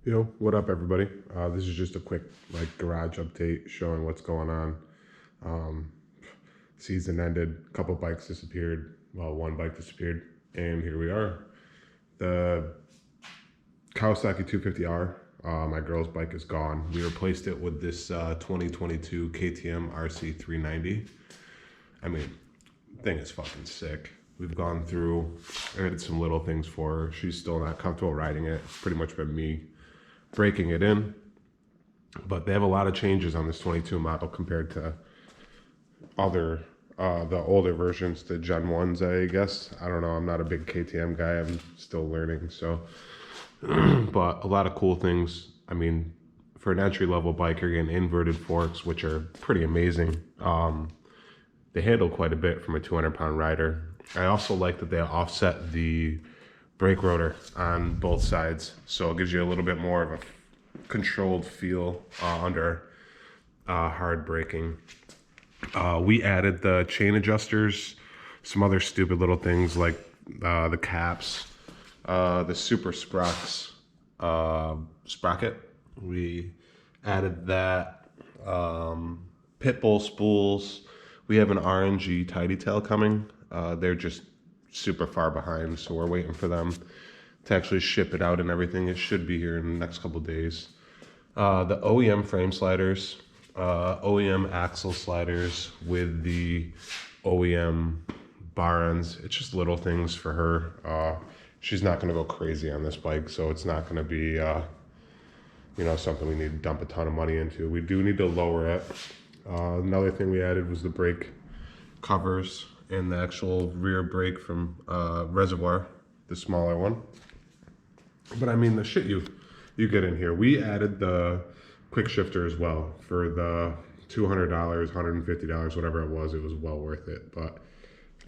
Yo, what up, everybody? This is just a quick garage update showing what's going on. Season ended, a couple bikes disappeared. Well, one bike disappeared, and here we are. The Kawasaki 250R, my girl's bike, is gone. We replaced it with this 2022 KTM RC390. I mean, the thing is fucking sick. We've gone through, I did some little things for her. She's still not comfortable riding it. It's pretty much been me breaking it in, but they have a lot of changes on this 22 model compared to other the older versions, the Gen 1s, I guess. I don't know, I'm not a big KTM guy, I'm still learning, so but a lot of cool things. I mean, for an entry-level bike, you're getting inverted forks, which are pretty amazing. They handle quite a bit from a 200-pound rider. I also like that they offset the brake rotor on both sides, so it gives you a little bit more of a controlled feel under hard braking. We added the chain adjusters, some other stupid little things like the caps, the super sprocket. We added that, pit bull spools. We have an RNG tidy tail coming. They're just super far behind, so we're waiting for them to actually ship it out and everything. It should be here in the next couple days. The OEM frame sliders, OEM axle sliders with the OEM bar ends. It's just little things for her. She's not going to go crazy on this bike, so it's not going to be you know, something we need to dump a ton of money into. We do need to lower it. Another thing we added was the brake covers and the actual rear brake from Reservoir, the smaller one. But I mean, the shit you get in here. We added the quick shifter as well for the $200, $150, whatever it was well worth it. But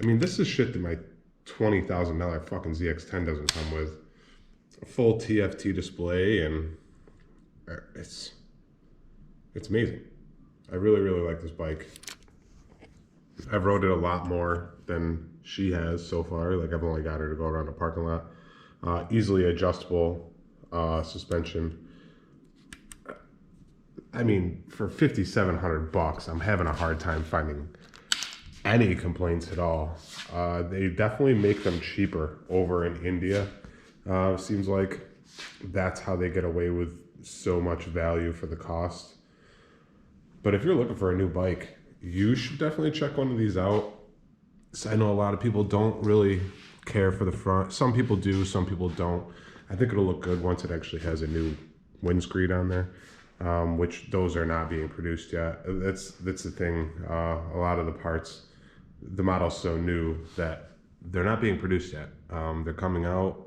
I mean, this is shit that my $20,000 fucking ZX10 doesn't come with. A full TFT display, and it's amazing. I really, really like this bike. I've rode it a lot more than she has so far. Like, I've only got her to go around the parking lot. Easily adjustable suspension. I mean, for $5,700, I'm having a hard time finding any complaints at all. They definitely make them cheaper over in India. Seems like that's how they get away with so much value for the cost. But if you're looking for a new bike, you should definitely check one of these out. So I know a lot of people don't really care for the front. Some people do, some people don't. I think it'll look good once it actually has a new windscreen on there, which those are not being produced yet. That's the thing. A lot of the parts, the model's so new that they're not being produced yet. They're coming out.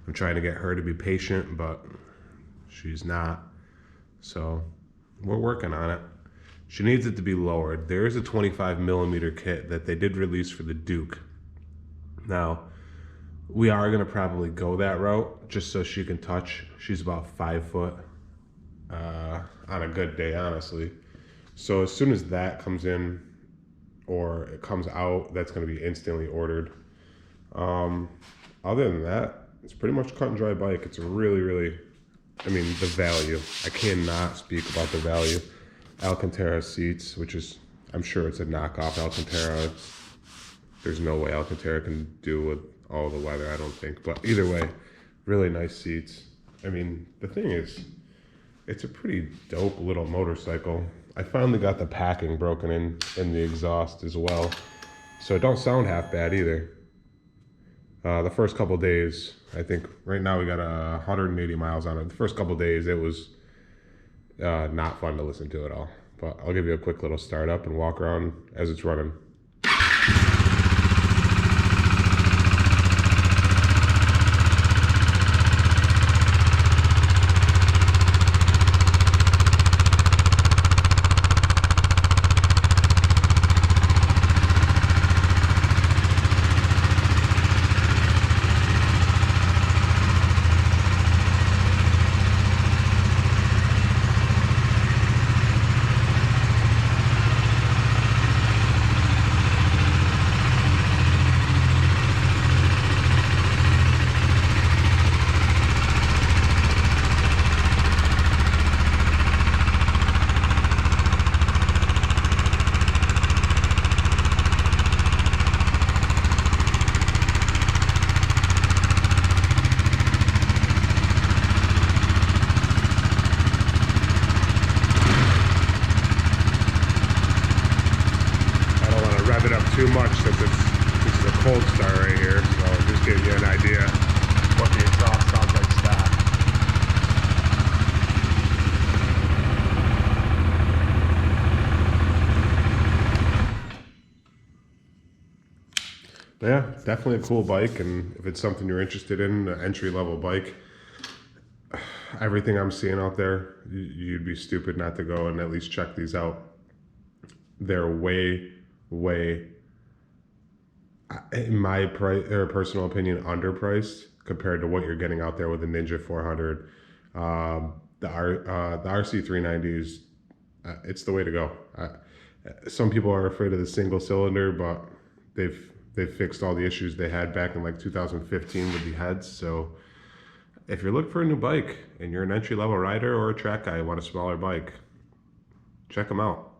I'm trying to get her to be patient, but she's not. So we're working on it. She needs it to be lowered. There is a 25mm kit that they did release for the Duke. Now, we are going to probably go that route just so she can touch. She's about 5 foot on a good day, honestly. So as soon as that comes in or it comes out, that's going to be instantly ordered. Other than that, it's pretty much cut and dry bike. It's a really, really, I mean, the value. I cannot speak about the value. Alcantara seats, which is, I'm sure it's a knockoff Alcantara. There's no way Alcantara can do with all the leather, I don't think. But either way, really nice seats. I mean, the thing is, it's a pretty dope little motorcycle. I finally got the packing broken in the exhaust as well, so it don't sound half bad either. The first couple days, I think right now we got 180 miles on it. The first couple days, it was not fun to listen to at all. But I'll give you a quick little start up and walk around as it's running. Yeah, definitely a cool bike, and if it's something you're interested in, an entry-level bike, everything I'm seeing out there, you'd be stupid not to go and at least check these out. They're way, way, in my personal opinion, underpriced compared to what you're getting out there with the Ninja 400. The RC390 is, it's the way to go. Some people are afraid of the single cylinder, but they've fixed all the issues they had back in like 2015 with the heads. So if you're looking for a new bike and you're an entry-level rider or a track guy, you want a smaller bike, check them out.